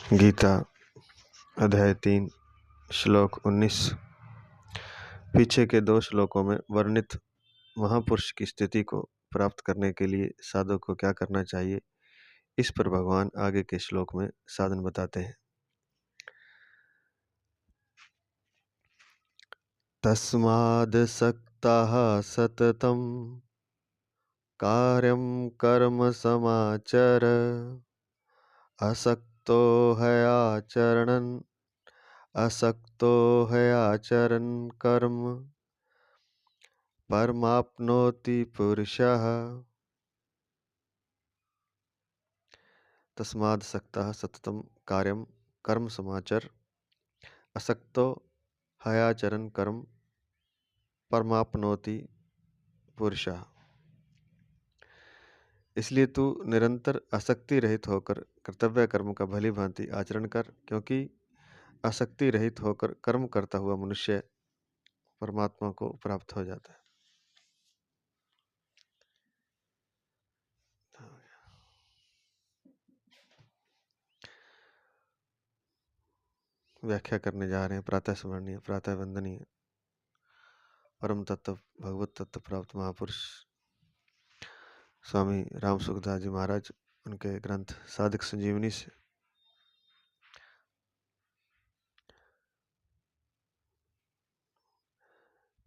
गीता अध्याय 3 श्लोक 19। पीछे के 2 श्लोकों में वर्णित महापुरुष की स्थिति को प्राप्त करने के लिए साधक को क्या करना चाहिए, इस पर भगवान आगे के श्लोक में साधन बताते हैं। तस्माद् सक्तः सततं कार्यं कर्म समाचर असक्तो हयाचरन् कर्म परमाप्नोति पुरुषः। तस्माद् सक्तः सततं कार्यं कर्म समाचर असक्तो हयाचरन् कर्म परमाप्नोति पुरुषः। इसलिए तू निरंतर आसक्ति रहित होकर कर्तव्य कर्म का भली भांति आचरण कर, क्योंकि आसक्ति रहित होकर कर्म करता हुआ मनुष्य परमात्मा को प्राप्त हो जाता है। व्याख्या करने जा रहे हैं। प्रातः स्मरणीय, प्रातः वंदनीय परम तत्व भगवत तत्व प्राप्त महापुरुष स्वामी राम सुखदास जी महाराज, उनके ग्रंथ साधक संजीवनी से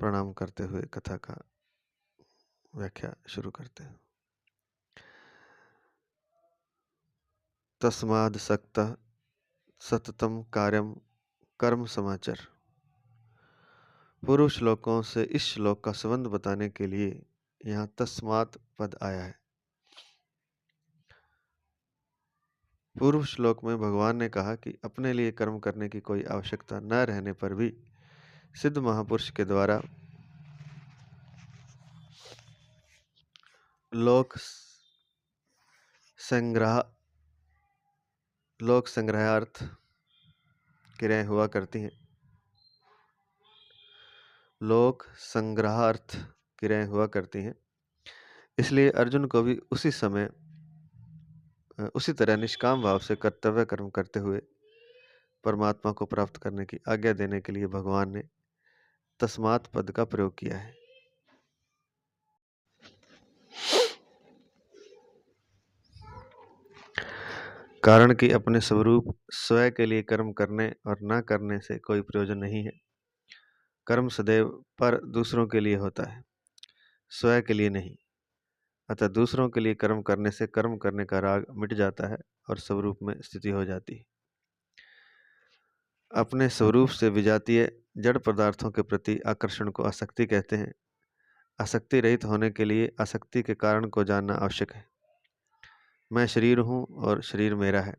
प्रणाम करते हुए कथा का व्याख्या शुरू करते हैं। तस्माद् सक्तः सततं कार्यं कर्म समाचर। पूर्व श्लोकों से इस श्लोक का संबंध बताने के लिए यहाँ तस्मात् पद आया है। पूर्व श्लोक में भगवान ने कहा कि अपने लिए कर्म करने की कोई आवश्यकता न रहने पर भी सिद्ध महापुरुष के द्वारा लोक संग्रहार्थ क्रियाएं हुआ करती हैं। लोक संग्रहार्थ क्रियाएं हुआ करती हैं। इसलिए अर्जुन को भी उसी तरह निष्काम भाव से कर्तव्य कर्म करते हुए परमात्मा को प्राप्त करने की आज्ञा देने के लिए भगवान ने तस्मात् पद का प्रयोग किया है। कारण कि अपने स्वरूप स्वयं के लिए कर्म करने और न करने से कोई प्रयोजन नहीं है। कर्म सदैव पर दूसरों के लिए होता है, स्वयं के लिए नहीं। अतः दूसरों के लिए कर्म करने से कर्म करने का राग मिट जाता है और स्वरूप में स्थिति हो जाती है। अपने स्वरूप से विजातीय जड़ पदार्थों के प्रति आकर्षण को आसक्ति कहते हैं। आसक्ति रहित होने के लिए आसक्ति के कारण को जानना आवश्यक है। मैं शरीर हूँ और शरीर मेरा है,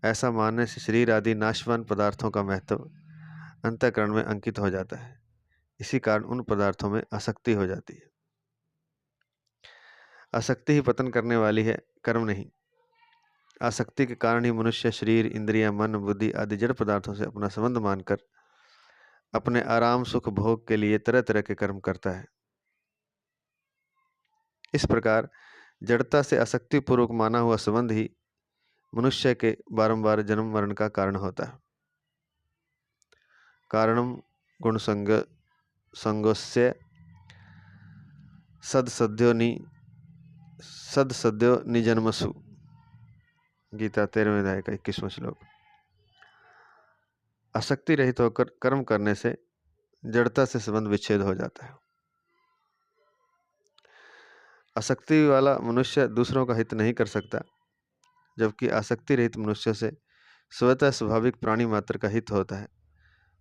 ऐसा मानने से शरीर आदि नाशवान पदार्थों का महत्व अंतःकरण में अंकित हो जाता है। इसी कारण उन पदार्थों में आसक्ति हो जाती है। आसक्ति ही पतन करने वाली है, कर्म नहीं। आसक्ति के कारण ही मनुष्य शरीर, इंद्रियां, मन, बुद्धि आदि जड़ पदार्थों से अपना संबंध मानकर अपने आराम, सुख, भोग के लिए तरह तरह के कर्म करता है। इस प्रकार जड़ता से आसक्ति पूर्वक माना हुआ संबंध ही मनुष्य के बारंबार जन्म मरण का कारण होता है। कारणम गुण संगोस्य सदसद्यो निजन्मसु। गीता 13वें अध्याय का 21वां श्लोक। आसक्ति रहित होकर कर्म करने से जड़ता से संबंध विच्छेद हो जाता है। आसक्ति वाला मनुष्य दूसरों का हित नहीं कर सकता, जबकि आसक्ति रहित मनुष्य से स्वतः स्वाभाविक प्राणी मात्र का हित होता है।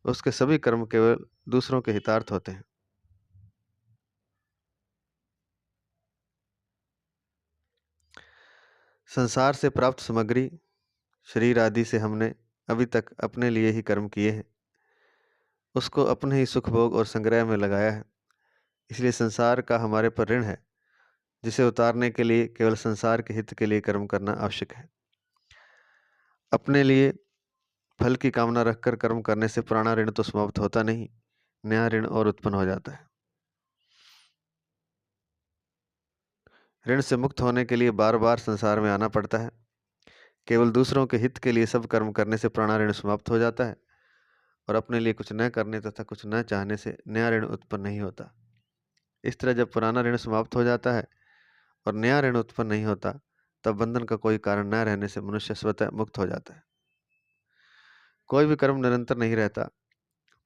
उसके सभी कर्म केवल दूसरों के हितार्थ होते हैं। संसार से प्राप्त सामग्री शरीर आदि से हमने अभी तक अपने लिए ही कर्म किए हैं, उसको अपने ही सुख भोग और संग्रह में लगाया है। इसलिए संसार का हमारे पर ऋण है, जिसे उतारने के लिए केवल संसार के हित के लिए कर्म करना आवश्यक है। अपने लिए फल की कामना रखकर कर्म करने से पुराना ऋण तो समाप्त होता नहीं, नया ऋण और उत्पन्न हो जाता है। ऋण से मुक्त होने के लिए बार बार संसार में आना पड़ता है। केवल दूसरों के हित के लिए सब कर्म करने से पुराना ऋण समाप्त हो जाता है और अपने लिए कुछ न करने तथा कुछ न चाहने से नया ऋण उत्पन्न नहीं होता। इस तरह जब पुराना ऋण समाप्त हो जाता है और नया ऋण उत्पन्न नहीं होता, तब बंधन का कोई कारण न रहने से मनुष्य स्वतः मुक्त हो जाता है। कोई भी कर्म निरंतर नहीं रहता,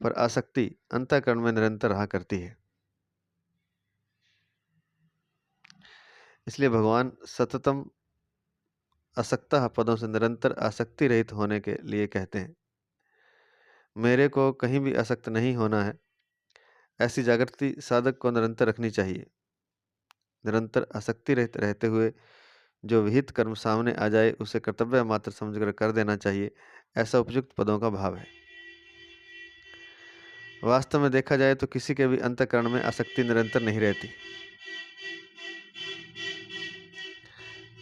पर आसक्ति अंतःकरण में निरंतर रहा करती है। इसलिए भगवान सततम असक्तः पदों से निरंतर आसक्ति रहित होने के लिए कहते हैं। मेरे को कहीं भी आसक्त नहीं होना है, ऐसी जागृति साधक को निरंतर रखनी चाहिए। निरंतर आसक्ति रहित रहते हुए जो विहित कर्म सामने आ जाए उसे कर्तव्य मात्र समझकर कर देना चाहिए, ऐसा उपयुक्त पदों का भाव है। वास्तव में देखा जाए तो किसी के भी अंतःकरण में आसक्ति निरंतर नहीं रहती।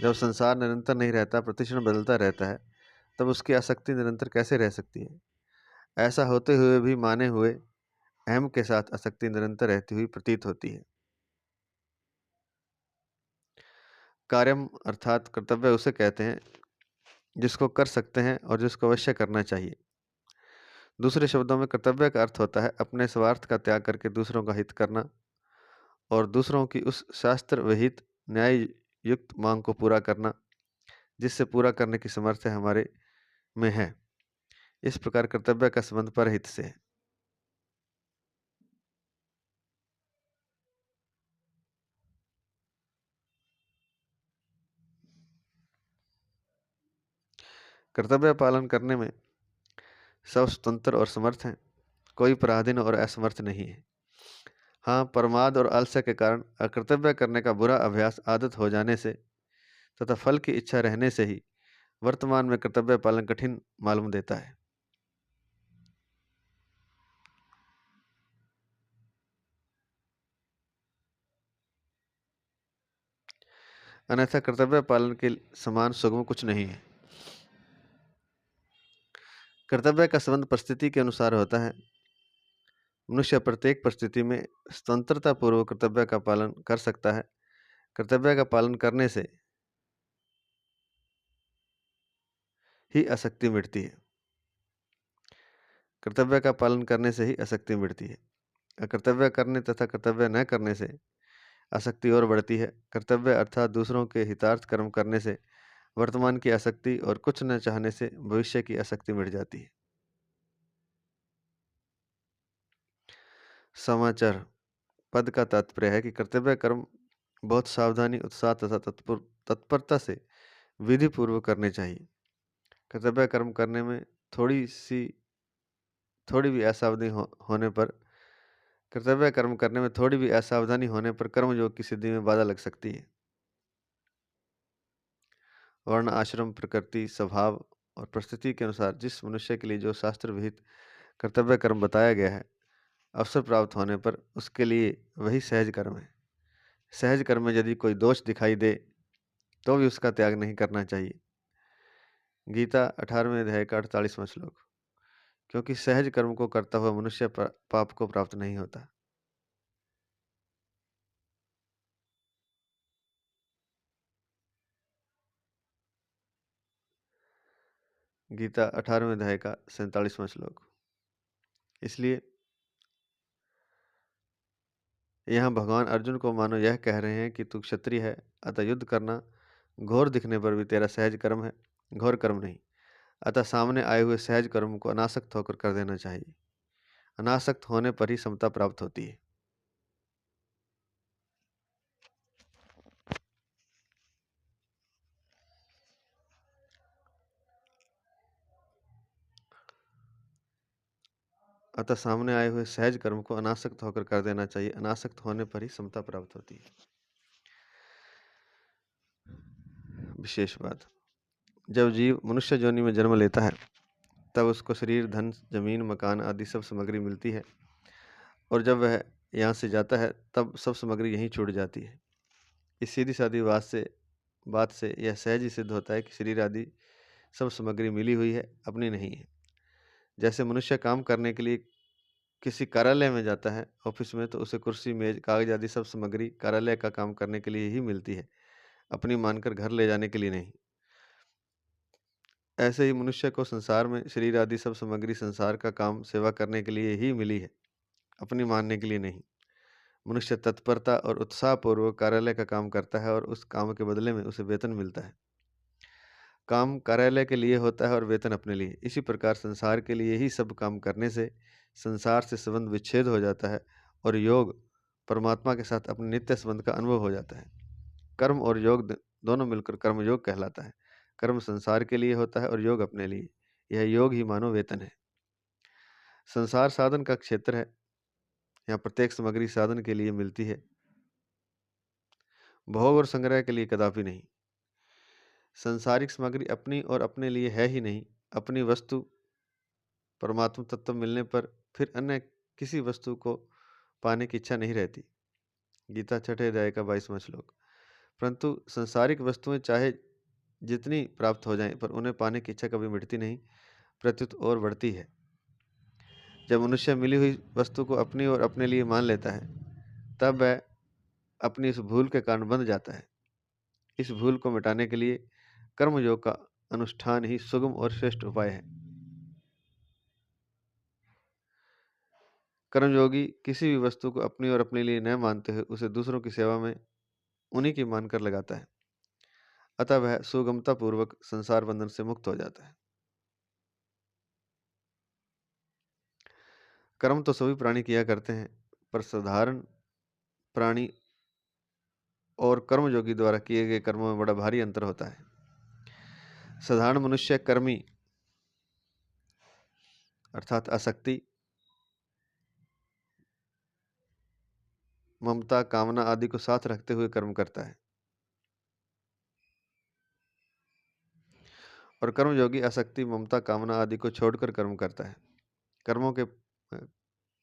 जब संसार निरंतर नहीं रहता, प्रतिक्षण बदलता रहता है, तब उसकी आसक्ति निरंतर कैसे रह सकती है? ऐसा होते हुए भी माने हुए अहम के साथ आसक्ति निरंतर रहती हुई प्रतीत होती है। कार्यम अर्थात कर्तव्य उसे कहते हैं जिसको कर सकते हैं और जिसको अवश्य करना चाहिए। दूसरे शब्दों में कर्तव्य का अर्थ होता है अपने स्वार्थ का त्याग करके दूसरों का हित करना और दूसरों की उस शास्त्र विहित न्याय युक्त मांग को पूरा करना जिससे पूरा करने की समर्थ हमारे में है। इस प्रकार कर्तव्य का संबंध परहित से है। कर्तव्य पालन करने में सब स्वतंत्र और समर्थ हैं, कोई पराधीन और असमर्थ नहीं है। हाँ, प्रमाद और आलस्य के कारण अकर्तव्य करने का बुरा अभ्यास आदत हो जाने से तथा फल की इच्छा रहने से ही वर्तमान में कर्तव्य पालन कठिन मालूम देता है। अन्यथा कर्तव्य पालन के समान सुगम कुछ नहीं है। कर्तव्य का संबंध परिस्थिति के अनुसार होता है। मनुष्य प्रत्येक परिस्थिति में स्वतंत्रता पूर्वक कर्तव्य का पालन कर सकता है। कर्तव्य का पालन करने से ही आसक्ति मिटती है। कर्तव्य का पालन करने से ही आसक्ति मिटती है। अकर्तव्य करने तथा कर्तव्य न करने से आसक्ति और बढ़ती है। कर्तव्य अर्थात दूसरों के हितार्थ कर्म करने से वर्तमान की आसक्ति और कुछ न चाहने से भविष्य की आसक्ति मिट जाती है। समाचार पद का तात्पर्य है कि कर्तव्य कर्म बहुत सावधानी, उत्साह तथा तत्परता से विधि पूर्वक करने चाहिए। कर्तव्य कर्म करने में थोड़ी भी असावधानी होने पर कर्तव्य कर्म करने में थोड़ी भी असावधानी होने पर कर्मयोग की सिद्धि में बाधा लग सकती है। वर्ण, आश्रम, प्रकृति, स्वभाव और परिस्थिति के अनुसार जिस मनुष्य के लिए जो शास्त्र विहित कर्तव्य कर्म बताया गया है, अवसर प्राप्त होने पर उसके लिए वही सहज कर्म है। सहज कर्म में यदि कोई दोष दिखाई दे तो भी उसका त्याग नहीं करना चाहिए। गीता 18वें अध्याय का 48वां श्लोक। क्योंकि सहज कर्म को करता हुआ मनुष्य पाप को प्राप्त नहीं होता। गीता 18वें अध्याय का 47वां श्लोक। इसलिए यहाँ भगवान अर्जुन को मानो यह कह रहे हैं कि तू क्षत्रिय है, अतः युद्ध करना घोर दिखने पर भी तेरा सहज कर्म है, घोर कर्म नहीं। अतः सामने आए हुए सहज कर्म को अनासक्त होकर कर देना चाहिए। अनासक्त होने पर ही समता प्राप्त होती है। अतः सामने आए हुए सहज कर्म को अनासक्त होकर कर देना चाहिए। अनासक्त होने पर ही समता प्राप्त होती है। विशेष बात, जब जीव मनुष्य योनि में जन्म लेता है तब उसको शरीर, धन, जमीन, मकान आदि सब सामग्री मिलती है और जब वह यहाँ से जाता है तब सब सामग्री यहीं छूट जाती है। इस सीधी सादी बात से यह सहज ही सिद्ध होता है कि शरीर आदि सब सामग्री मिली हुई है, अपनी नहीं है। जैसे मनुष्य काम करने के लिए किसी कार्यालय में जाता है, ऑफिस में, तो उसे कुर्सी, मेज, कागज आदि सब सामग्री कार्यालय का काम करने के लिए ही मिलती है, अपनी मानकर घर ले जाने के लिए नहीं। ऐसे ही मनुष्य को संसार में शरीर आदि सब सामग्री संसार का काम सेवा करने के लिए ही मिली है, अपनी मानने के लिए नहीं। मनुष्य तत्परता और उत्साहपूर्वक कार्यालय का काम करता है और उस काम के बदले में उसे वेतन मिलता है। काम कार्यालय के लिए होता है और वेतन अपने लिए। इसी प्रकार संसार के लिए ही सब काम करने से संसार से संबंध विच्छेद हो जाता है और योग परमात्मा के साथ अपने नित्य संबंध का अनुभव हो जाता है। कर्म और योग दोनों मिलकर कर्म योग कहलाता है। कर्म संसार के लिए होता है और योग अपने लिए। यह योग ही मानो वेतन है। संसार साधन का क्षेत्र है। यहाँ प्रत्येक सामग्री साधन के लिए मिलती है, भोग और संग्रह के लिए कदापि नहीं। संसारिक सामग्री अपनी और अपने लिए है ही नहीं। अपनी वस्तु परमात्मा तत्व मिलने पर फिर अन्य किसी वस्तु को पाने की इच्छा नहीं रहती। गीता 6 अध्याय का 22वां श्लोक। परंतु संसारिक वस्तुएं चाहे जितनी प्राप्त हो जाएं, पर उन्हें पाने की इच्छा कभी मिटती नहीं, प्रत्युत और बढ़ती है। जब मनुष्य मिली हुई वस्तु को अपनी और अपने लिए मान लेता है, तब वह अपनी इस भूल के कारण बंध जाता है। इस भूल को मिटाने के लिए कर्मयोग का अनुष्ठान ही सुगम और श्रेष्ठ उपाय है। कर्मयोगी किसी भी वस्तु को अपनी और अपने लिए न मानते हुए उसे दूसरों की सेवा में उन्हीं की मानकर लगाता है। अतः वह सुगमता पूर्वक संसार बंधन से मुक्त हो जाता है। कर्म तो सभी प्राणी किया करते हैं, पर साधारण प्राणी और कर्मयोगी द्वारा किए गए कर्मों में बड़ा भारी अंतर होता है। साधारण मनुष्य कर्मी अर्थात आसक्ति, ममता, कामना आदि को साथ रखते हुए कर्म करता है, और कर्मयोगी आसक्ति, ममता, कामना आदि को छोड़कर कर्म करता है।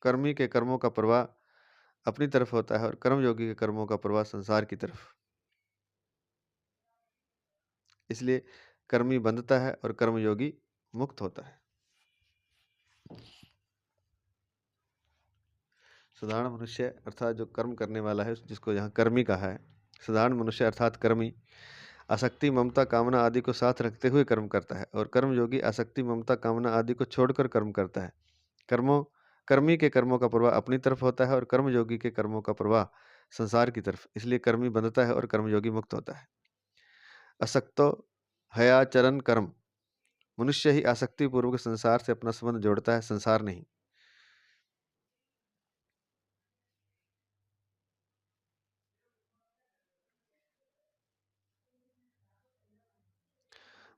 कर्मी के कर्मों का प्रवाह अपनी तरफ होता है और कर्मयोगी के कर्मों का प्रवाह संसार की तरफ। इसलिए कर्मी बंधता है और कर्मयोगी मुक्त होता है। साधारण मनुष्य अर्थात जो कर्म करने वाला है, जिसको यहाँ कर्मी कहा है, साधारण मनुष्य अर्थात कर्मी आसक्ति, ममता, कामना आदि को साथ रखते हुए कर्म करता है, और कर्मयोगी आसक्ति, ममता, कामना आदि को छोड़कर कर्म करता है। कर्मी के कर्मों का प्रवाह अपनी तरफ होता है और कर्मयोगी के कर्मों का प्रवाह संसार की तरफ। इसलिए कर्मी बंधता है और कर्मयोगी मुक्त होता है। असक्तो हयाचरण कर्म। मनुष्य ही आसक्ति पूर्वक संसार से अपना संबंध जोड़ता है, संसार नहीं।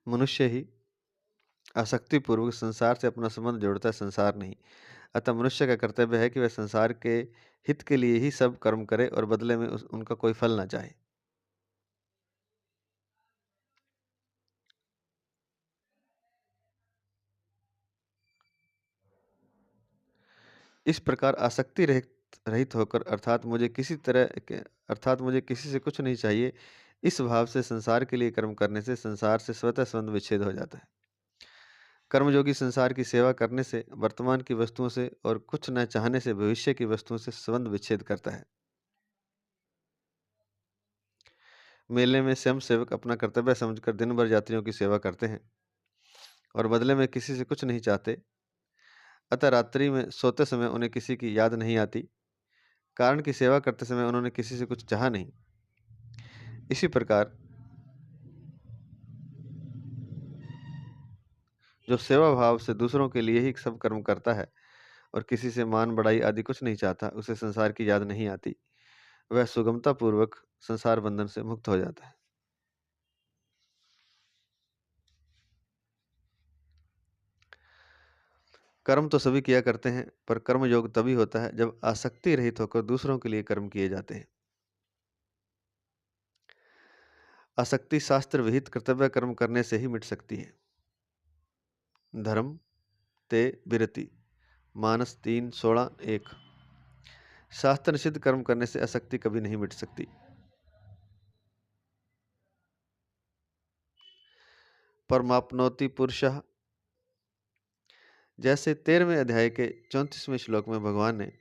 मनुष्य ही आसक्ति पूर्वक संसार से अपना संबंध जोड़ता है, संसार नहीं। अतः मनुष्य का कर्तव्य है कि वह संसार के हित के लिए ही सब कर्म करे और बदले में उनका कोई फल ना चाहे। इस प्रकार आसक्ति रहित रहित होकर अर्थात मुझे किसी से कुछ नहीं चाहिए, इस भाव से संसार के लिए कर्म करने से संसार से स्वतः संबंध विच्छेद हो जाता है। कर्मयोगी संसार की सेवा करने से, वर्तमान की वस्तुओं से और कुछ न चाहने से भविष्य की वस्तुओं से संबंध विच्छेद करता है। मेले में स्वयं सेवक अपना कर्तव्य समझकर दिन भर यात्रियों की सेवा करते हैं और बदले में किसी से कुछ नहीं चाहते। अतः रात्रि में सोते समय उन्हें किसी की याद नहीं आती, कारण की सेवा करते समय उन्होंने किसी से कुछ चाहा नहीं। इसी प्रकार जो सेवा भाव से दूसरों के लिए ही सब कर्म करता है और किसी से मान बढ़ाई आदि कुछ नहीं चाहता, उसे संसार की याद नहीं आती, वह सुगमता पूर्वक संसार बंधन से मुक्त हो जाता है। कर्म तो सभी किया करते हैं, पर कर्म योग तभी होता है जब आसक्ति रहित होकर दूसरों के लिए कर्म किए जाते हैं। आसक्ति शास्त्र विहित कर्तव्य कर्म करने से ही मिट सकती है। धर्म ते विरति, मानस 3:16-1। शास्त्र निषिद्ध कर्म करने से आसक्ति कभी नहीं मिट सकती। परमाप्नोति पुरुषः, जैसे 13वें अध्याय के 34वें श्लोक में भगवान ने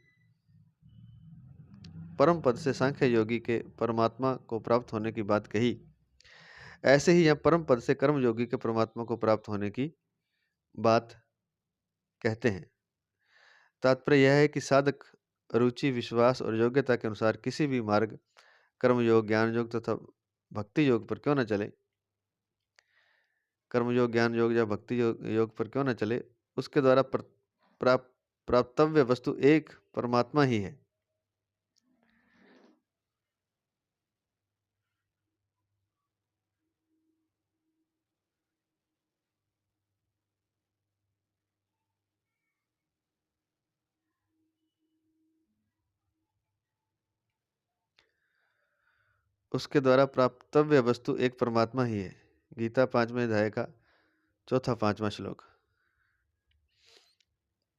परम पद से सांख्य योगी के परमात्मा को प्राप्त होने की बात कही, ऐसे ही यहाँ परम पद से कर्म योगी के परमात्मा को प्राप्त होने की बात कहते हैं। तात्पर्य यह है कि साधक रुचि, विश्वास और योग्यता के अनुसार किसी भी मार्ग, कर्म योग, ज्ञान योग तथा भक्ति योग पर क्यों न चले, कर्म योग, ज्ञान योग या भक्ति योग पर क्यों न चले, उसके द्वारा प्राप्तव्य वस्तु एक परमात्मा ही है। उसके द्वारा प्राप्तव्य वस्तु एक परमात्मा ही है। गीता 5वें अध्याय का 4-5वां श्लोक।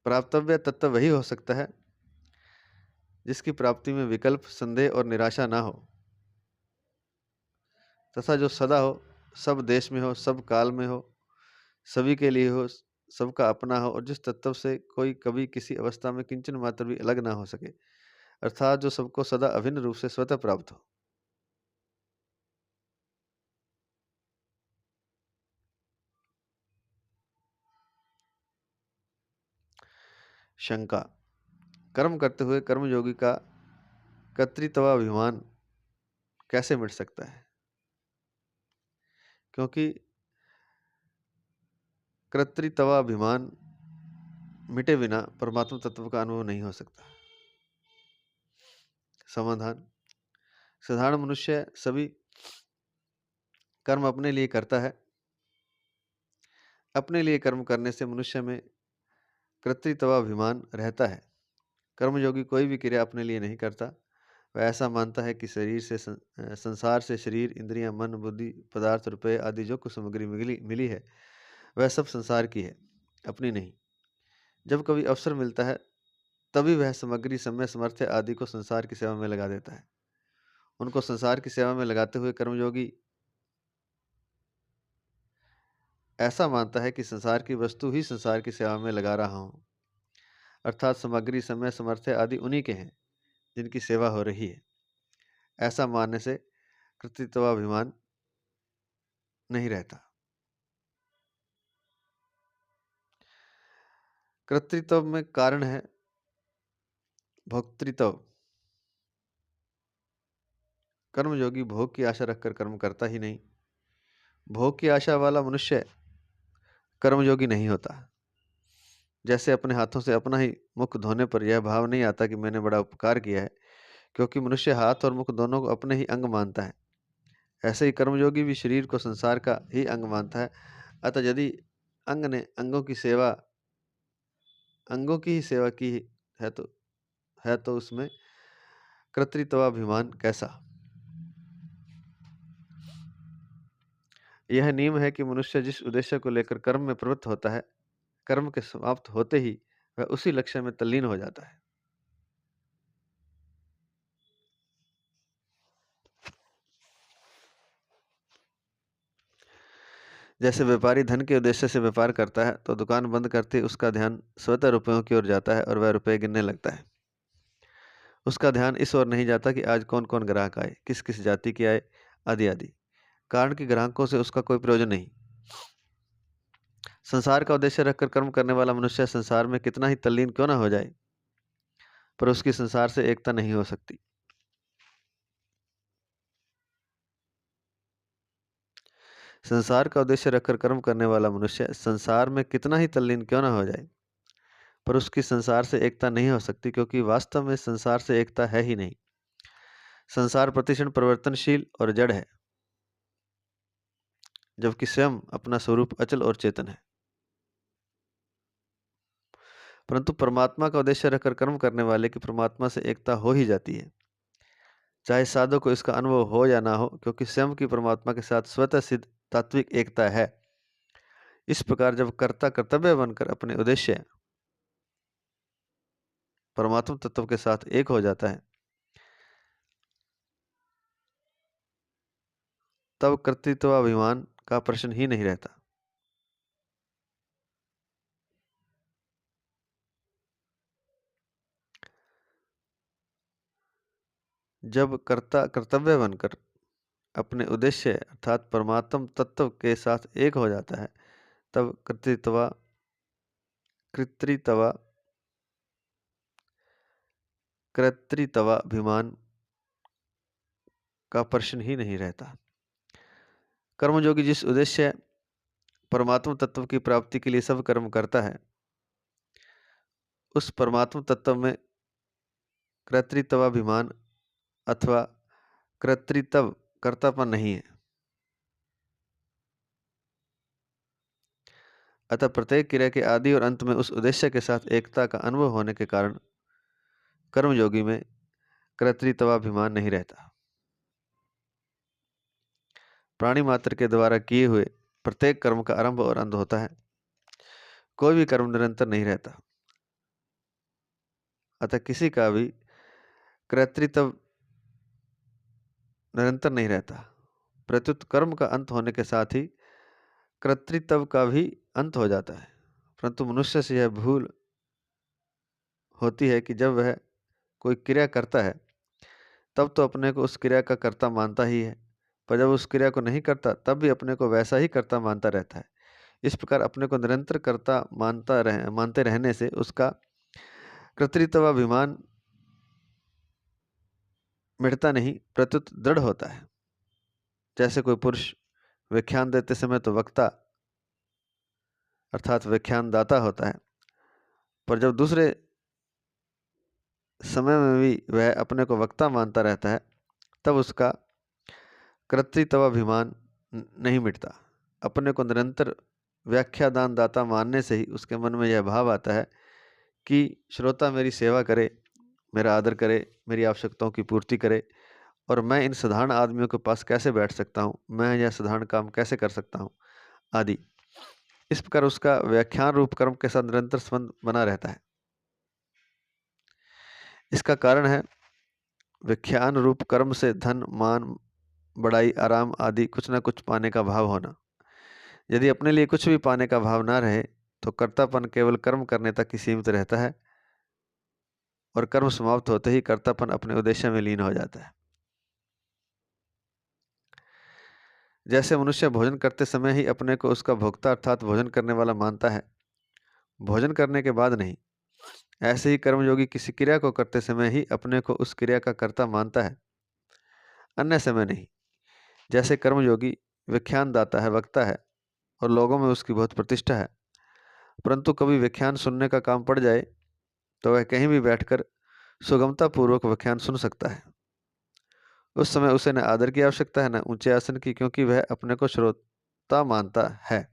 प्राप्तव्य तत्व वही हो सकता है जिसकी प्राप्ति में विकल्प, संदेह और निराशा ना हो, तथा जो सदा हो, सब देश में हो, सब काल में हो, सभी के लिए हो, सबका अपना हो, और जिस तत्व से कोई कभी किसी अवस्था में किंचन मात्र भी अलग ना हो सके, अर्थात जो सबको सदा अभिन्न रूप से स्वतः प्राप्त हो। शंका। कर्म करते हुए कर्मयोगी का कर्तृत्वाभिमान कैसे मिट सकता है? क्योंकि कर्तृत्वाभिमान मिटे बिना परमात्मा तत्व का अनुभव नहीं हो सकता। समाधान। साधारण मनुष्य सभी कर्म अपने लिए करता है। अपने लिए कर्म करने से मनुष्य में कर्तृत्वाभिमान रहता है। कर्मयोगी कोई भी क्रिया अपने लिए नहीं करता। वह ऐसा मानता है कि संसार से शरीर, इंद्रियां, मन, बुद्धि, पदार्थ, रुपये आदि जो कुछ सामग्री मिली है, वह सब संसार की है, अपनी नहीं। जब कभी अवसर मिलता है तभी वह सामग्री, समय, सामर्थ्य आदि को संसार की सेवा में लगा देता है। उनको संसार की सेवा में लगाते हुए कर्मयोगी ऐसा मानता है कि संसार की वस्तु ही संसार की सेवा में लगा रहा हूं, अर्थात सामग्री, समय, सामर्थ्य आदि उन्हीं के हैं जिनकी सेवा हो रही है। ऐसा मानने से कर्तृत्वाभिमान नहीं रहता। कर्तृत्व में कारण है भोक्तृत्व। कर्मयोगी भोग की आशा रखकर कर्म करता ही नहीं। भोग की आशा वाला मनुष्य कर्मयोगी नहीं होता। जैसे अपने हाथों से अपना ही मुख धोने पर यह भाव नहीं आता कि मैंने बड़ा उपकार किया है, क्योंकि मनुष्य हाथ और मुख दोनों को अपने ही अंग मानता है। ऐसे ही कर्मयोगी भी शरीर को संसार का ही अंग मानता है। अतः यदि अंग ने अंगों की ही सेवा की है तो उसमें कर्तृत्वाभिमान कैसा? यह नियम है कि मनुष्य जिस उद्देश्य को लेकर कर्म में प्रवृत्त होता है, कर्म के समाप्त होते ही वह उसी लक्ष्य में तल्लीन हो जाता है। जैसे व्यापारी धन के उद्देश्य से व्यापार करता है तो दुकान बंद करते ही उसका ध्यान स्वतः रुपयों की ओर जाता है और वह रुपये गिनने लगता है। उसका ध्यान इस ओर नहीं जाता कि आज कौन कौन ग्राहक आए, किस किस जाति के आए, आदि आदि। कारण कि ग्राहकों से उसका कोई प्रयोजन नहीं। संसार का उद्देश्य रखकर कर्म करने वाला मनुष्य संसार में कितना ही तल्लीन क्यों ना हो जाए, पर उसकी संसार से एकता नहीं हो सकती। संसार का उद्देश्य रखकर कर्म करने वाला मनुष्य संसार में कितना ही तल्लीन क्यों ना हो जाए, पर उसकी संसार से एकता नहीं हो सकती, क्योंकि वास्तव में संसार से एकता है ही नहीं। संसार प्रतिक्षण परिवर्तनशील और जड़ है, जबकि स्वयं अपना स्वरूप अचल और चेतन है। परंतु परमात्मा का उद्देश्य रखकर कर्म करने वाले की परमात्मा से एकता हो ही जाती है, चाहे साधु को इसका अनुभव हो या ना हो, क्योंकि स्वयं की परमात्मा के साथ स्वतः सिद्ध तात्विक एकता है। इस प्रकार जब कर्ता कर्तव्य बनकर अपने उद्देश्य परमात्मा तत्व के साथ एक हो जाता है, तब कर्तृत्वाभिमान का प्रश्न ही नहीं रहता। जब कर्ता कर्तव्य बनकर अपने उद्देश्य अर्थात परमात्म तत्व के साथ एक हो जाता है, तब कर्तृत्वाभिमान का प्रश्न ही नहीं रहता। कर्मयोगी जिस उद्देश्य परमात्म तत्व की प्राप्ति के लिए सब कर्म करता है, उस परमात्म तत्व में कर्तृत्वाभिमान अथवा कर्तृत्व कर्तापन नहीं है। अतः प्रत्येक क्रिया के आदि और अंत में उस उद्देश्य के साथ एकता का अनुभव होने के कारण कर्मयोगी में कर्तृत्वाभिमान नहीं रहता। प्राणी मात्र के द्वारा किए हुए प्रत्येक कर्म का आरंभ और अंत होता है। कोई भी कर्म निरंतर नहीं रहता, अतः किसी का भी कर्तृत्व निरंतर नहीं रहता। प्रत्युत कर्म का अंत होने के साथ ही कर्तृत्व का भी अंत हो जाता है। परंतु मनुष्य से यह भूल होती है कि जब वह कोई क्रिया करता है तब तो अपने को उस क्रिया का कर्ता मानता ही है, पर जब उस क्रिया को नहीं करता तब भी अपने को वैसा ही कर्ता मानता रहता है। इस प्रकार अपने को निरंतर कर्ता मानते रहने से उसका कर्तृत्वाभिमान मिटता नहीं, प्रत्युत दृढ़ होता है। जैसे कोई पुरुष व्याख्यान देते समय तो वक्ता अर्थात व्याख्यान दाता होता है, पर जब दूसरे समय में भी वह अपने को वक्ता मानता रहता है तब उसका कर्तृत्वाभिमान नहीं मिटता। अपने को निरंतर व्याख्यादान दाता मानने से ही उसके मन में यह भाव आता है कि श्रोता मेरी सेवा करे, मेरा आदर करे, मेरी आवश्यकताओं की पूर्ति करे, और मैं इन साधारण आदमियों के पास कैसे बैठ सकता हूँ, मैं यह साधारण काम कैसे कर सकता हूँ आदि। इस प्रकार उसका व्याख्यान रूप कर्म के साथ निरंतर संबंध बना रहता है। इसका कारण है व्याख्यान रूप कर्म से धन, मान, बड़ाई, आराम आदि कुछ न कुछ पाने का भाव होना। यदि अपने लिए कुछ भी पाने का भाव ना रहे तो कर्तापन केवल कर्म करने तक ही सीमित रहता है और कर्म समाप्त होते ही कर्तापन अपने उद्देश्य में लीन हो जाता है। जैसे मनुष्य भोजन करते समय ही अपने को उसका भोक्ता अर्थात भोजन करने वाला मानता है, भोजन करने के बाद नहीं, ऐसे ही कर्मयोगी किसी क्रिया को करते समय ही अपने को उस क्रिया का कर्ता मानता है, अन्य समय नहीं। जैसे कर्मयोगी व्याख्यान दाता है, वक्ता है और लोगों में उसकी बहुत प्रतिष्ठा है, परंतु कभी व्याख्यान सुनने का काम पड़ जाए तो वह कहीं भी बैठकर सुगमता पूर्वक व्याख्यान सुन सकता है। उस समय उसे न आदर की आवश्यकता है न ऊंचे आसन की, क्योंकि वह अपने को श्रोता मानता है।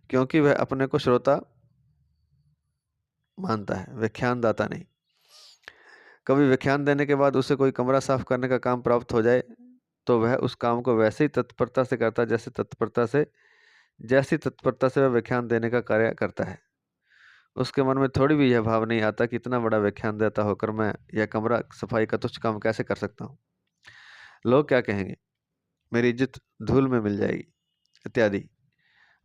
क्योंकि वह अपने को श्रोता मानता है, व्याख्यान दाता नहीं। कभी व्याख्यान देने के बाद उसे कोई कमरा साफ करने का काम प्राप्त हो जाए तो वह उस काम को वैसे ही तत्परता से करता जैसी तत्परता से वह व्याख्यान देने का कार्य करता है। उसके मन में थोड़ी भी यह भाव नहीं आता कि इतना बड़ा व्याख्यान देता होकर मैं यह कमरा सफाई का तुच्छ काम कैसे कर सकता हूँ, लोग क्या कहेंगे, मेरी इज्जत धूल में मिल जाएगी इत्यादि।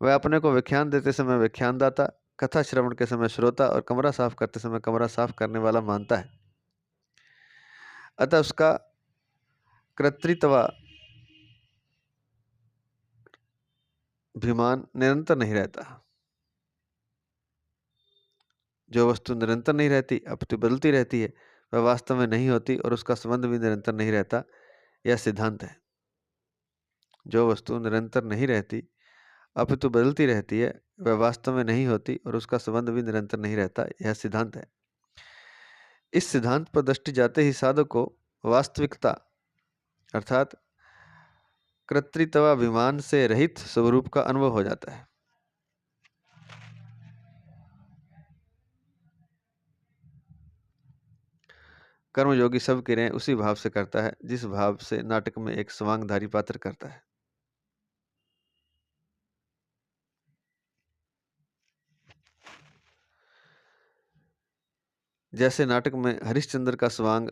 वह अपने को व्याख्यान देते समय व्याख्यानदाता, कथा श्रवण के समय श्रोता और कमरा साफ करते समय कमरा साफ करने वाला मानता है। अतः उसका कर्तृत्वाभिमान निरंतर नहीं रहता। जो वस्तु निरंतर नहीं रहती अपितु बदलती रहती है वह वास्तव में नहीं होती और उसका संबंध भी निरंतर नहीं रहता, यह सिद्धांत है। जो वस्तु निरंतर नहीं रहती अपितु बदलती रहती है वह वास्तव में नहीं होती और उसका संबंध भी निरंतर नहीं रहता, यह सिद्धांत है। इस सिद्धांत पर दृष्टि जाते ही साधक को वास्तविकता अर्थात कर्तृत्वाभिमान से रहित स्वरूप का अनुभव हो जाता है। कर्मयोगी सब क्रियाएं उसी भाव से करता है जिस भाव से नाटक में एक स्वांगधारी पात्र करता है। जैसे नाटक में हरिश्चंद्र का स्वांग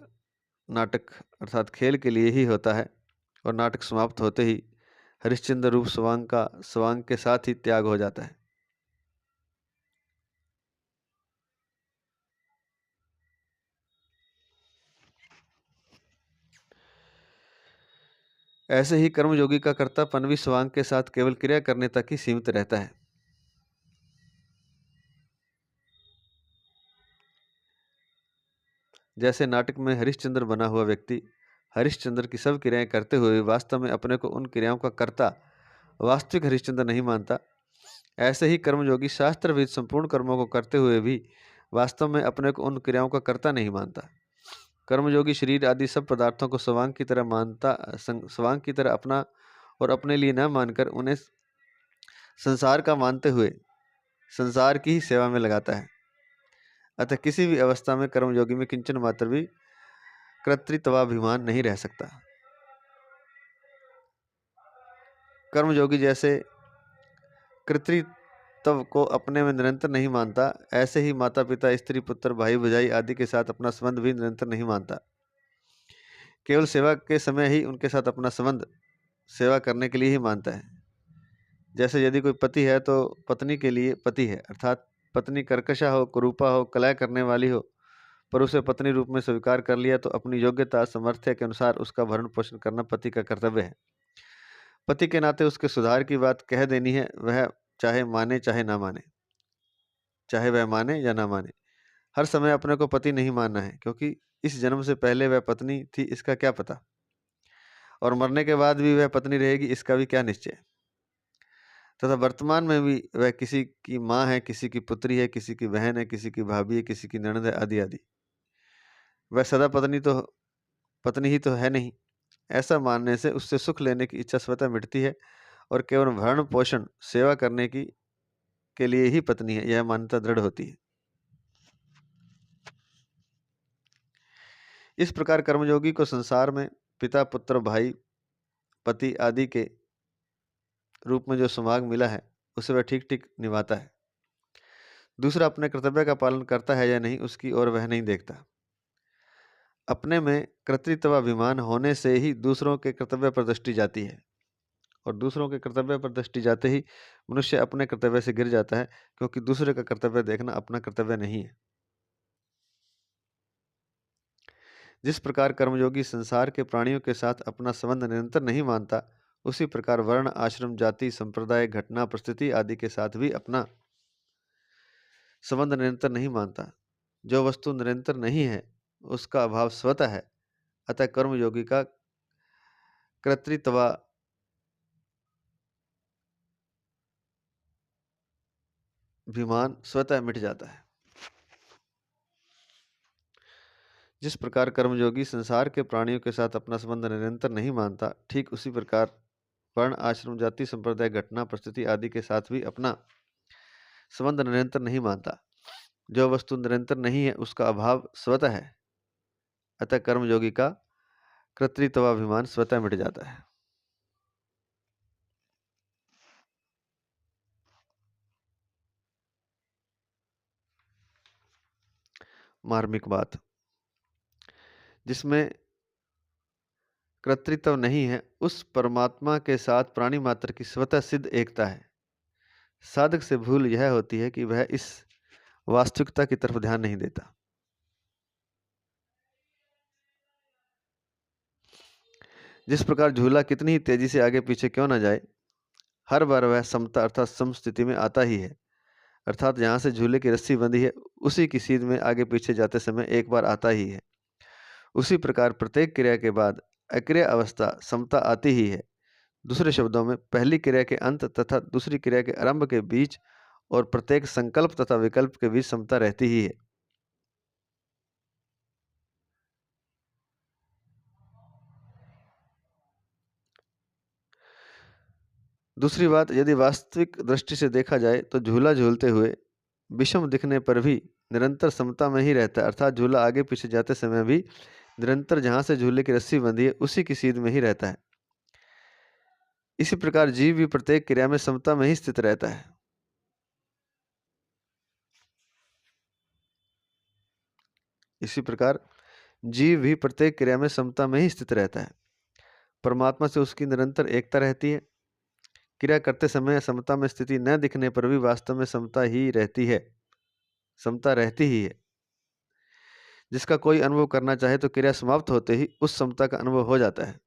नाटक अर्थात खेल के लिए ही होता है और नाटक समाप्त होते ही हरिश्चंद्र रूप स्वांग का स्वांग के साथ ही त्याग हो जाता है। ऐसे ही कर्मयोगी का कर्तापन भी स्वांग के साथ केवल क्रिया करने तक ही सीमित रहता है। जैसे नाटक में हरिश्चंद्र बना हुआ व्यक्ति हरिश्चंद्र की सब क्रियाएं करते हुए वास्तव में अपने को उन क्रियाओं का कर्ता वास्तविक हरिश्चंद्र नहीं मानता, ऐसे ही कर्मयोगी शास्त्रविद संपूर्ण कर्मों को करते हुए भी वास्तव में अपने को उन क्रियाओं का कर्ता नहीं मानता। कर्मयोगी शरीर आदि सब पदार्थों को स्वांग की तरह मानता, स्वांग की तरह अपना और अपने लिए न मानकर उन्हें संसार का मानते हुए संसार की ही सेवा में लगाता है। अतः किसी भी अवस्था में कर्मयोगी में किंचन मात्र भी कर्तृत्वाभिमान नहीं रह सकता। कर्मयोगी जैसे कर्तृत्व को अपने में निरंतर नहीं मानता, ऐसे ही माता पिता स्त्री पुत्र भाई भौजाई आदि के साथ अपना संबंध भी निरंतर नहीं मानता। केवल सेवा के समय ही उनके साथ अपना संबंध सेवा करने के लिए ही मानता है। जैसे यदि कोई पति है तो पत्नी के लिए पति है, अर्थात पत्नी कर्कशा हो, कुरूपा हो, कलह करने वाली हो, पर उसे पत्नी रूप में स्वीकार कर लिया तो अपनी योग्यता सामर्थ्य के अनुसार उसका भरण पोषण करना पति का कर्तव्य है। पति के नाते उसके सुधार की बात कह देनी है, वह चाहे माने चाहे ना माने, चाहे वह माने या ना माने। हर समय अपने को पति नहीं मानना है, क्योंकि इस जन्म से पहले वह पत्नी थी इसका क्या पता, और मरने के बाद भी वह पत्नी रहेगी इसका भी क्या निश्चय। तथा वर्तमान में भी वह किसी की माँ है, किसी की पुत्री है, किसी की बहन है, किसी की भाभी है, किसी की ननद है, आदि आदि। वह सदा पत्नी ही तो है नहीं। ऐसा मानने से उससे सुख लेने की इच्छा स्वतः मिटती है और केवल भरण पोषण सेवा करने की के लिए ही पत्नी है, यह मान्यता दृढ़ होती है। इस प्रकार कर्मयोगी को संसार में पिता पुत्र भाई पति आदि के रूप में जो सुभाग मिला है उसे वह ठीक ठीक निभाता है। दूसरा अपने कर्तव्य का पालन करता है या नहीं उसकी ओर वह नहीं देखता। अपने में कर्तृत्वाभिमान होने से ही दूसरों के कर्तव्य पर दृष्टि जाती है, और दूसरों के कर्तव्य पर दृष्टि जाते ही मनुष्य अपने कर्तव्य से गिर जाता है, क्योंकि दूसरे का कर्तव्य देखना अपना कर्तव्य नहीं है। जिस प्रकार कर्मयोगी संसार के प्राणियों के साथ अपना संबंध निरंतर नहीं मानता, उसी प्रकार वर्ण आश्रम जाति संप्रदाय घटना परिस्थिति आदि के साथ भी अपना संबंध निरंतर नहीं मानता। जो वस्तु निरंतर नहीं है उसका अभाव स्वतः है, अतः कर्मयोगी का कर्तृत्वाभिमान स्वतः मिट जाता है। जिस प्रकार कर्मयोगी संसार के प्राणियों के साथ अपना संबंध निरंतर नहीं मानता, ठीक उसी प्रकार वर्ण आश्रम जाति संप्रदाय घटना परिस्थिति आदि के साथ भी अपना संबंध निरंतर नहीं मानता। जो वस्तु निरंतर नहीं है उसका अभाव स्वतः है, अतः कर्मयोगी का कर्तृत्वाभिमान स्वतः मिट जाता है। मार्मिक बात, जिसमें कर्तृत्व नहीं है उस परमात्मा के साथ प्राणी मात्र की स्वतः सिद्ध एकता है। साधक से भूल यह होती है कि वह इस वास्तविकता की तरफ ध्यान नहीं देता। जिस प्रकार झूला कितनी ही तेजी से आगे पीछे क्यों न जाए, हर बार वह समता अर्थात सम स्थिति में आता ही है, अर्थात जहाँ से झूले की रस्सी बंधी है उसी की सीध में आगे पीछे जाते समय एक बार आता ही है। उसी प्रकार प्रत्येक क्रिया के बाद अक्रिय अवस्था समता आती ही है। दूसरे शब्दों में पहली क्रिया के अंत तथा दूसरी क्रिया के आरंभ के बीच और प्रत्येक संकल्प तथा विकल्प के बीच समता रहती ही है। दूसरी बात, यदि वास्तविक दृष्टि से देखा जाए तो झूला झूलते हुए विषम दिखने पर भी निरंतर समता में ही रहता है, अर्थात झूला आगे पीछे जाते समय भी निरंतर जहां से झूले की रस्सी बंधी है उसी की सीध में ही रहता है। इसी प्रकार जीव भी प्रत्येक क्रिया में समता में ही स्थित रहता है। इसी प्रकार जीव भी प्रत्येक क्रिया में समता में ही स्थित रहता है। परमात्मा से उसकी निरंतर एकता रहती है। क्रिया करते समय समता में स्थिति न दिखने पर भी वास्तव में समता ही रहती है, समता रहती ही है। जिसका कोई अनुभव करना चाहे तो क्रिया समाप्त होते ही उस समता का अनुभव हो जाता है।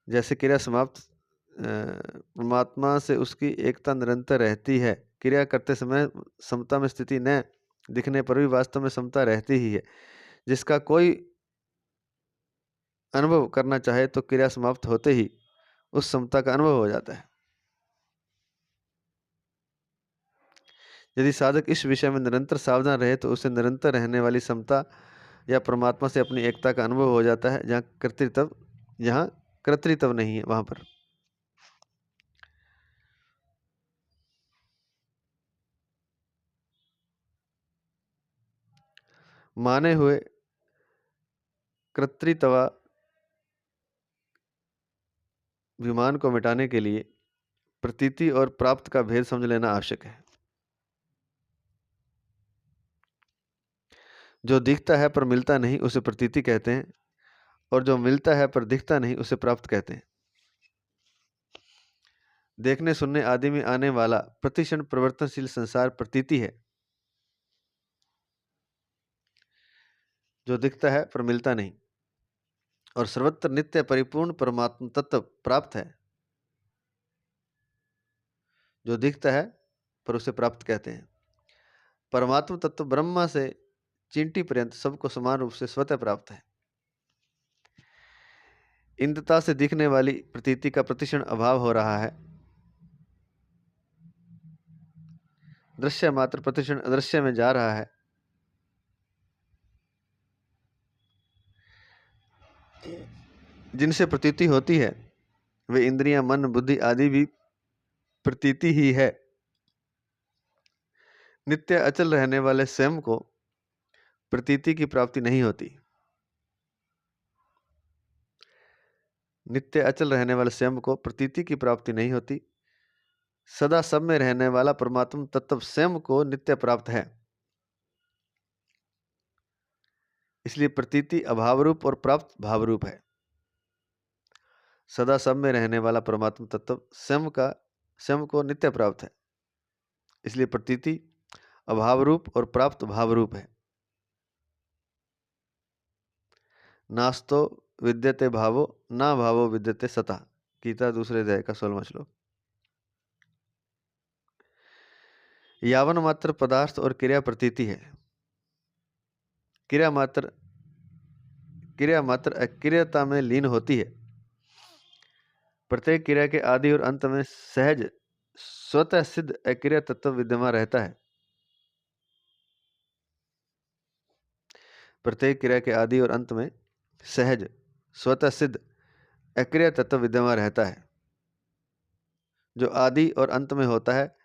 जैसे क्रिया समाप्त परमात्मा से उसकी एकता निरंतर रहती है। क्रिया करते समय समता में स्थिति न दिखने पर भी वास्तव में समता रहती ही है। जिसका कोई अनुभव करना चाहे तो क्रिया समाप्त होते ही उस समता का अनुभव हो जाता है। यदि साधक इस विषय में निरंतर सावधान रहे तो उसे निरंतर रहने वाली समता या परमात्मा से अपनी एकता का अनुभव हो जाता है। जहाँ कर्तृत्व नहीं है वहां पर। माने हुए कर्तृत्व विमान को मिटाने के लिए प्रतीति और प्राप्त का भेद समझ लेना आवश्यक है। जो दिखता है पर मिलता नहीं उसे प्रतीति कहते हैं, और जो मिलता है पर दिखता नहीं उसे प्राप्त कहते हैं। देखने सुनने आदि में आने वाला प्रतिक्षण परिवर्तनशील संसार प्रतीति है। जो दिखता है पर मिलता नहीं और सर्वत्र नित्य परिपूर्ण परमात्म तत्व प्राप्त है। जो दिखता है पर उसे प्राप्त कहते हैं। परमात्म तत्व ब्रह्मा से चींटी पर्यंत सबको समान रूप से स्वतः प्राप्त है। इंद्रता से दिखने वाली प्रतीति का प्रतिक्षण अभाव हो रहा है। दृश्य मात्र प्रतिक्षण अदृश्य में जा रहा है। जिनसे प्रतीति होती है वे इंद्रियां, मन, बुद्धि आदि भी प्रतीति ही है। नित्य अचल रहने वाले स्वयं को प्रतीति की प्राप्ति नहीं होती। नित्य अचल रहने वाले स्वयं को प्रतीति की प्राप्ति नहीं होती। सदा सब में रहने वाला परमात्म तत्व स्वयं को नित्य प्राप्त है। इसलिए प्रतीति अभाव रूप और प्राप्त भाव रूप है। सदा सब में रहने वाला परमात्म तत्व स्वयं को नित्य प्राप्त है। इसलिए प्रतीति अभाव रूप और प्राप्त भाव रूप है। नास्तो विद्यते भावो ना भावो विद्यते सता। गीता दूसरे अध्याय का 16वां श्लोक। यावन मात्र पदार्थ और क्रिया प्रतीति है। क्रिया मात्र अक्रियता में लीन होती है। प्रत्येक क्रिया के आदि और अंत में सहज स्वतः सिद्ध अक्रिय तत्व विद्यमान रहता है। प्रत्येक क्रिया के आदि और अंत में सहज स्वतः सिद्ध अक्रिय तत्व विद्यमान रहता है। जो आदि और अंत में होता है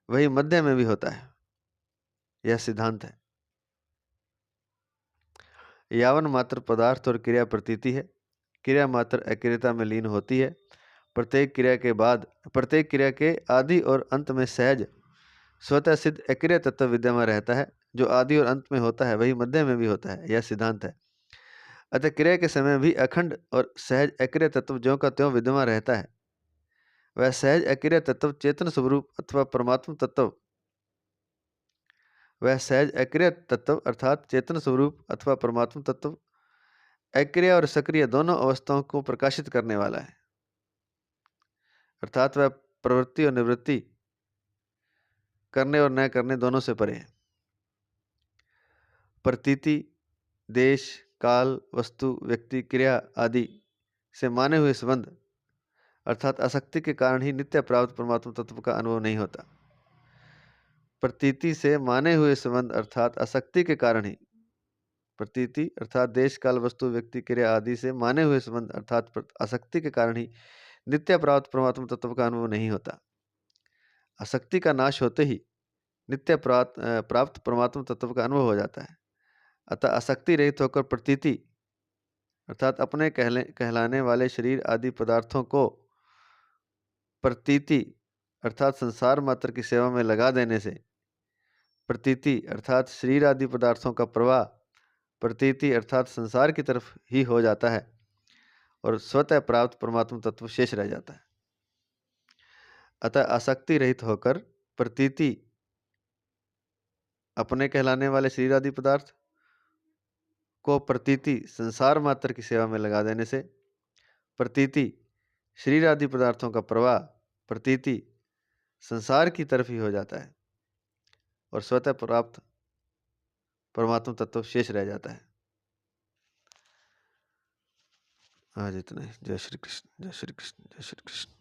वही मध्य में भी होता है। यह सिद्धांत है। यावन मात्र पदार्थ और क्रिया प्रतीति है। क्रिया मात्र अक्रियता में लीन होती है। प्रत्येक क्रिया के आदि और अंत में सहज स्वतः सिद्ध अक्रिय तत्व विद्यमान रहता है। जो आदि और अंत में होता है वही मध्य में भी होता है। यह सिद्धांत है। अतः क्रिया के समय भी अखंड और सहज अक्रिय तत्व ज्यों का त्यों विद्यमान रहता है। वह सहज अक्रिय तत्व चेतन स्वरूप अथवा परमात्म तत्व वह सहज अक्रिय तत्व अर्थात चेतन स्वरूप अथवा परमात्म तत्व अक्रिय और सक्रिय दोनों अवस्थाओं को प्रकाशित करने वाला है। अर्थात वह प्रवृत्ति और निवृत्ति, करने और न करने दोनों से परे है। प्रतीति देश, काल, वस्तु, व्यक्ति, क्रिया आदि से माने हुए संबंध अर्थात आसक्ति के कारण ही नित्य प्राप्त परमात्म तत्व का अनुभव नहीं होता। प्रतीति से माने हुए संबंध अर्थात आसक्ति के कारण ही, प्रतीति अर्थात देश, काल, वस्तु, व्यक्ति, क्रिया आदि से माने हुए संबंध अर्थात आसक्ति के कारण ही नित्य प्राप्त परमात्म तत्व का अनुभव नहीं होता। आसक्ति का नाश होते ही नित्य प्राप्त परमात्म तत्व का अनुभव हो जाता है। अतः आसक्ति रहित होकर प्रतीति अर्थात अपने कहलाने वाले शरीर आदि पदार्थों को प्रतीति अर्थात संसार मात्र की सेवा में लगा देने से प्रतीति अर्थात शरीर आदि पदार्थों का प्रवाह प्रतीति अर्थात संसार की तरफ ही हो जाता है और स्वतः प्राप्त परमात्म तत्व शेष रह जाता है। अतः आसक्ति रहित होकर प्रतीति अपने कहलाने वाले शरीर आदि पदार्थ को प्रतीति संसार मात्र की सेवा में लगा देने से प्रतीति शरीर आदि पदार्थों का प्रवाह प्रतीति संसार की तरफ ही हो जाता है और स्वतः प्राप्त परमात्मा तत्व शेष रह जाता है। आज इतना ही। जय श्री कृष्ण, जय श्री कृष्ण, जय श्री कृष्ण।